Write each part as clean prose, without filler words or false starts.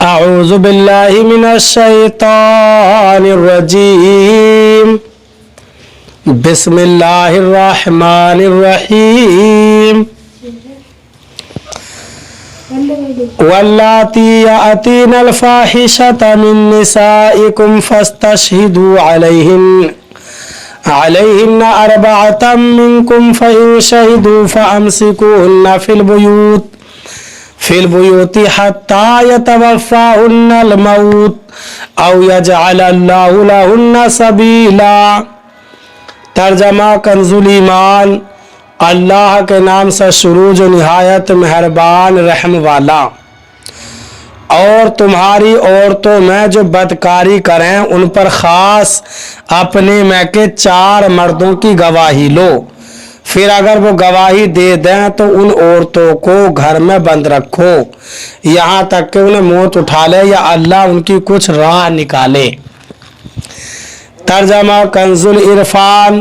أعوذ بالله من الشيطان الرجيم بسم الله الرحمن الرحيم واللاتي يأتين الفاحشة من نسائكم فاستشهدوا عليهن أربعة منكم فإن شهدوا فأمسكوهن في البيوت حتى يتوفاهن الموت أو يجعل الله لهن سبيلا۔ ترجمہ کنزُ الایمان۔ اللہ کے نام سے شروع جو نہایت مہربان رحم والا۔ اور تمہاری عورتوں میں جو بدکاری کریں ان پر خاص اپنے میں کے 4 مردوں کی گواہی لو، پھر اگر وہ گواہی دے دیں تو ان عورتوں کو گھر میں بند رکھو یہاں تک کہ انہیں موت اٹھا لے یا اللہ ان کی کچھ راہ نکالے۔ ترجمہ کنزُ العرفان۔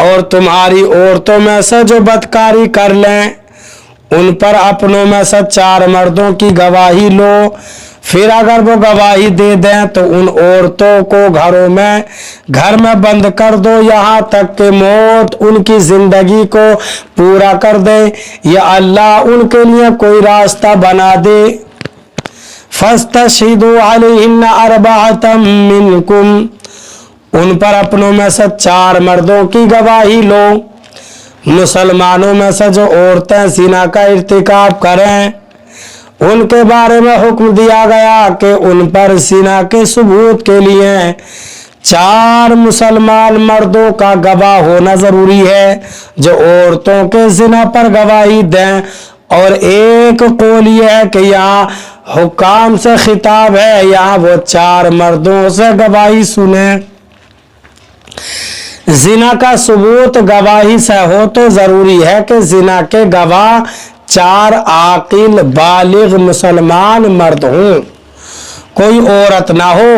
اور تمہاری عورتوں میں سے جو بدکاری کر لیں ان پر اپنوں میں سے 4 مردوں کی گواہی لو، پھر اگر وہ گواہی دے دیں تو ان عورتوں کو گھر میں بند کر دو یہاں تک کہ موت ان کی زندگی کو پورا کر دے یا اللہ ان کے لیے کوئی راستہ بنا دے۔ فَاسْتَشْهِدُوا عَلَيْهِنَّ أَرْبَعَةً مِّنْكُمْ، ان پر اپنوں میں سے 4 مردوں کی گواہی لو۔ مسلمانوں میں سے جو عورتیں زنا کا ارتکاب کریں ان کے بارے میں حکم دیا گیا کہ ان پر زنا کے ثبوت کے لیے 4 مسلمان مردوں کا گواہ ہونا ضروری ہے جو عورتوں کے زنا پر گواہی دیں۔ اور ایک قول یہ ہے کہ یہاں حکام سے خطاب ہے، یہاں وہ 4 مردوں سے گواہی سنیں۔ زنا کا ثبوت گواہی سے ہو تو ضروری ہے کہ زنا کے گواہ 4 عاقل بالغ مسلمان مرد ہوں، کوئی عورت نہ ہو،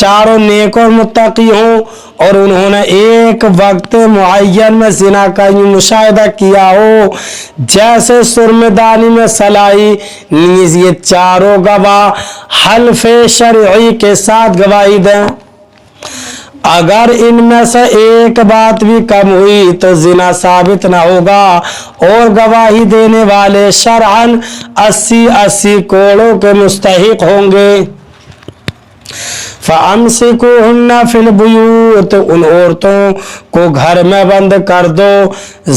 چاروں نیک اور متقی ہوں اور انہوں نے ایک وقت معین میں زنا کا مشاہدہ کیا ہو جیسے سرمدانی میں سلائی، نیز یہ چاروں گواہ حلف شرعی کے ساتھ گواہی دیں۔ اگر ان میں سے ایک بات بھی کم ہوئی تو زنا ثابت نہ ہوگا اور گواہی دینے والے شرعاً 80 کوڑوں کے مستحق ہوں گے۔ فَأَمْسِكُوهُنَّ فِي الْبُيُوتِ، ان عورتوں کو گھر میں بند کر دو۔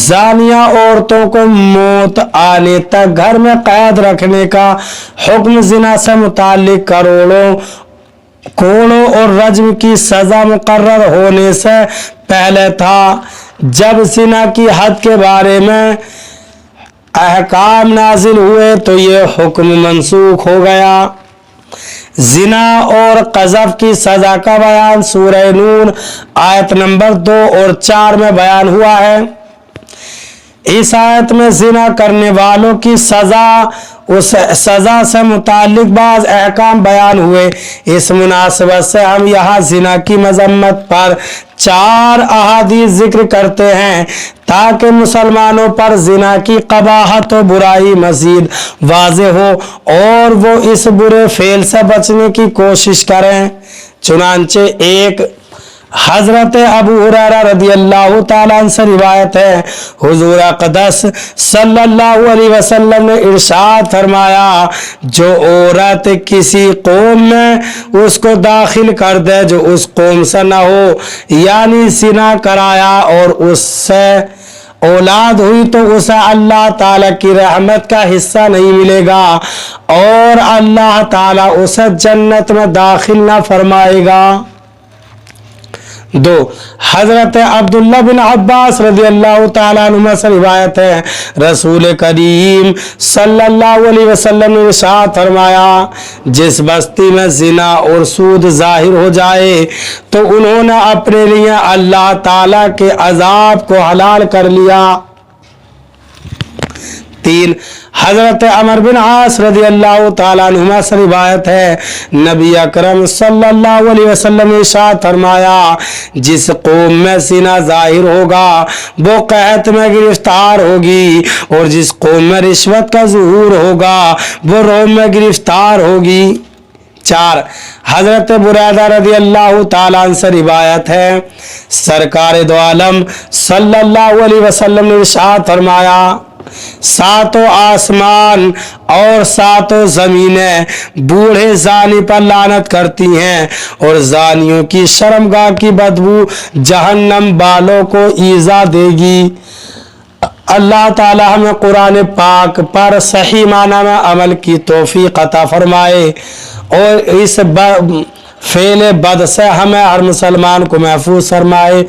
زانیہ عورتوں کو موت آنے تک گھر میں قید رکھنے کا حکم زنا سے متعلق کوڑوں اور رجم کی سزا مقرر ہونے سے پہلے تھا۔ جب زنا کی حد کے بارے میں احکام نازل ہوئے تو یہ حکم منسوخ ہو گیا۔ زنا اور قذف کی سزا کا بیان سورہ نون آیت نمبر 2 اور 4 میں بیان ہوا ہے۔ اس آیت میں زنا کرنے والوں کی اس سزا سے متعلق بعض احکام بیان ہوئے۔ اس مناسبت سے ہم یہاں زنا کی مذمت پر 4 احادیث ذکر کرتے ہیں تاکہ مسلمانوں پر زنا کی قباحت و برائی مزید واضح ہو اور وہ اس برے فعل سے بچنے کی کوشش کریں۔ چنانچہ ایک حضرت ابو ہریرہ رضی اللہ تعالیٰ عنہ سے روایت ہے، حضور اقدس صلی اللہ علیہ وسلم نے ارشاد فرمایا، جو عورت کسی قوم میں اس کو داخل کر دے جو اس قوم سے نہ ہو، یعنی زنا کرایا اور اس سے اولاد ہوئی تو اسے اللہ تعالیٰ کی رحمت کا حصہ نہیں ملے گا اور اللہ تعالیٰ اسے جنت میں داخل نہ فرمائے گا۔ 2 حضرت عبداللہ بن عباس رضی اللہ تعالیٰ عنہ سے روایت ہے، رسول کریم صلی اللہ علیہ وسلم نے ارشاد فرمایا، جس بستی میں زنا اور سود ظاہر ہو جائے تو انہوں نے اپنے لیے اللہ تعالیٰ کے عذاب کو حلال کر لیا۔ 3 حضرت عمر بن عاص رضی اللہ تعالیٰ عنہ سے روایت ہے، نبی اکرم صلی اللہ علیہ وسلم نے ارشاد فرمایا، جس قوم میں زنا ظاہر ہوگا وہ قحط میں گرفتار ہوگی اور جس قوم میں رشوت کا ظہور ہوگا وہ روم میں گرفتار ہوگی۔ 4 حضرت بریدہ رضی اللہ تعالیٰ عنہ سے روایت ہے سرکار دو عالم صلی اللہ علیہ وسلم نے ارشاد فرمایا 7 آسمان اور 7 زمینیں بوڑھے زانی پر لعنت کرتی ہیں اور زانیوں کی شرمگاہ کی بدبو جہنم والوں کو ایذا دے گی۔ اللہ تعالی ہمیں قرآن پاک پر صحیح معنی میں عمل کی توفیق عطا فرمائے اور اس فعل بد سے ہمیں ہر مسلمان کو محفوظ فرمائے۔